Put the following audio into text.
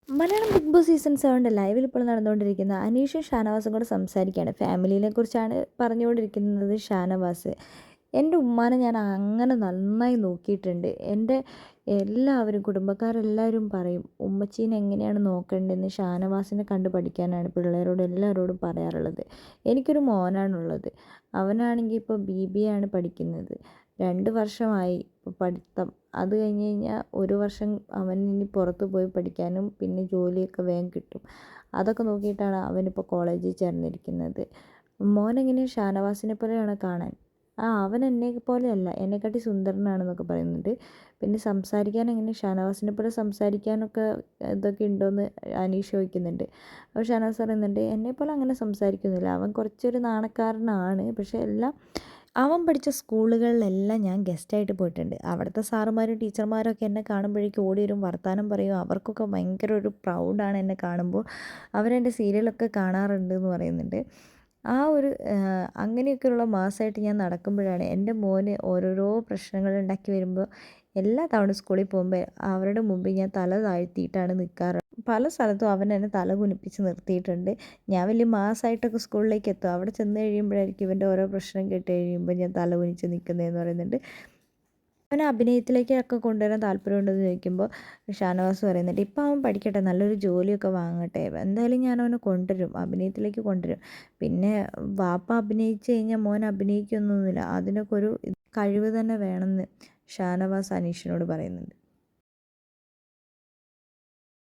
Malayalam big boss season 7 ലൈവിൽ ഇപ്പോൾ നടന്നുകൊണ്ടിരിക്കുന്ന അനീഷും ഷാനവാസും കൂടെ സംസാരിക്കുകയാണ്. ഫാമിലിനെ കുറിച്ചാണ് പറഞ്ഞുകൊണ്ടിരിക്കുന്നത് ഷാനവാസ്. എൻ്റെ ഉമ്മാനെ ഞാൻ അങ്ങനെ നന്നായി നോക്കിയിട്ടുണ്ട്. എൻ്റെ എല്ലാവരും കുടുംബക്കാരെല്ലാവരും പറയും ഉമ്മച്ചീനെ എങ്ങനെയാണ് നോക്കേണ്ടതെന്ന് ഷാനവാസിനെ കണ്ട് പഠിക്കാനാണ് പിള്ളേരോട് എല്ലാവരോടും പറയാറുള്ളത്. എനിക്കൊരു മോനാണുള്ളത്. അവനാണെങ്കിൽ ഇപ്പോൾ BBA ആണ് പഠിക്കുന്നത്. 2 വർഷമായി ഇപ്പോൾ പഠിത്തം. അത് കഴിഞ്ഞ് കഴിഞ്ഞാൽ 1 വർഷം അവൻ ഇനി പുറത്ത് പോയി പഠിക്കാനും പിന്നെ ജോലിയൊക്കെ വേഗം കിട്ടും. അതൊക്കെ നോക്കിയിട്ടാണ് അവനിപ്പോൾ കോളേജിൽ ചേർന്നിരിക്കുന്നത്. മോനെങ്ങനെയാണ് ഷാനവാസിനെ പോലെയാണ് കാണാൻ. അവൻ എന്നെ പോലെയല്ല, എന്നെക്കാട്ടി സുന്ദരനാണെന്നൊക്കെ പറയുന്നുണ്ട്. പിന്നെ സംസാരിക്കാൻ എങ്ങനെ ഷാനവാസിനെ പോലെ സംസാരിക്കാനൊക്കെ ഇതൊക്കെ ഉണ്ടോയെന്ന് അനീഷ് ചോദിക്കുന്നുണ്ട്. അപ്പോൾ ഷാനവാസ് പറയുന്നുണ്ട് എന്നെപ്പോലെ അങ്ങനെ സംസാരിക്കുന്നില്ല, അവൻ കുറച്ചൊരു നാണക്കാരനാണ്. പക്ഷേ എല്ലാം അവൻ പഠിച്ച സ്കൂളുകളിലെല്ലാം ഞാൻ ഗസ്റ്റായിട്ട് പോയിട്ടുണ്ട്. അവിടുത്തെ സാറുമാരും ടീച്ചർമാരും ഒക്കെ എന്നെ കാണുമ്പോഴേക്കും ഓടി വരും, വർത്താനം പറയും. അവർക്കൊക്കെ ഭയങ്കര ഒരു പ്രൗഡാണ് എന്നെ കാണുമ്പോൾ. അവരെൻ്റെ സീരിയലൊക്കെ കാണാറുണ്ട് എന്ന് പറയുന്നുണ്ട്. ആ ഒരു അങ്ങനെയൊക്കെയുള്ള മാസമായിട്ട് ഞാൻ നടക്കുമ്പോഴാണ് എൻ്റെ മോന് ഓരോരോ പ്രശ്നങ്ങൾ ഉണ്ടാക്കി വരുമ്പോൾ എല്ലാ തവണ സ്കൂളിൽ പോകുമ്പോൾ അവരുടെ മുമ്പിൽ ഞാൻ തല താഴ്ത്തിയിട്ടാണ് നിൽക്കാറ്. പല സ്ഥലത്തും അവൻ എന്നെ തല കുനിപ്പിച്ച് നിർത്തിയിട്ടുണ്ട്. ഞാൻ വലിയ മാസമായിട്ടൊക്കെ സ്കൂളിലേക്ക് എത്തും. അവിടെ ചെന്ന് കഴിയുമ്പോഴായിരിക്കും ഇവൻ്റെ ഓരോ പ്രശ്നം കേട്ട് കഴിയുമ്പോൾ ഞാൻ തല കുനിച്ച് നിൽക്കുന്നതെന്ന് പറയുന്നുണ്ട്. അവനെ അഭിനയത്തിലേക്കൊക്കെ കൊണ്ടുവരാൻ താല്പര്യമുണ്ടെന്ന് ചോദിക്കുമ്പോൾ ഷാനവാസ് പറയുന്നുണ്ട് ഇപ്പം അവൻ പഠിക്കട്ടെ, നല്ലൊരു ജോലിയൊക്കെ വാങ്ങട്ടെ, എന്തായാലും ഞാൻ അവനെ കൊണ്ടുവരും, അഭിനയത്തിലേക്ക് കൊണ്ടുവരും. പിന്നെ വാപ്പ അഭിനയിച്ച് കഴിഞ്ഞാൽ മോൻ അഭിനയിക്കൊന്നുമില്ല, അതിനൊക്കെ ഒരു കഴിവ് തന്നെ വേണമെന്ന് ഷാനവാസ് അനീഷിനോട് പറയുന്നുണ്ട്.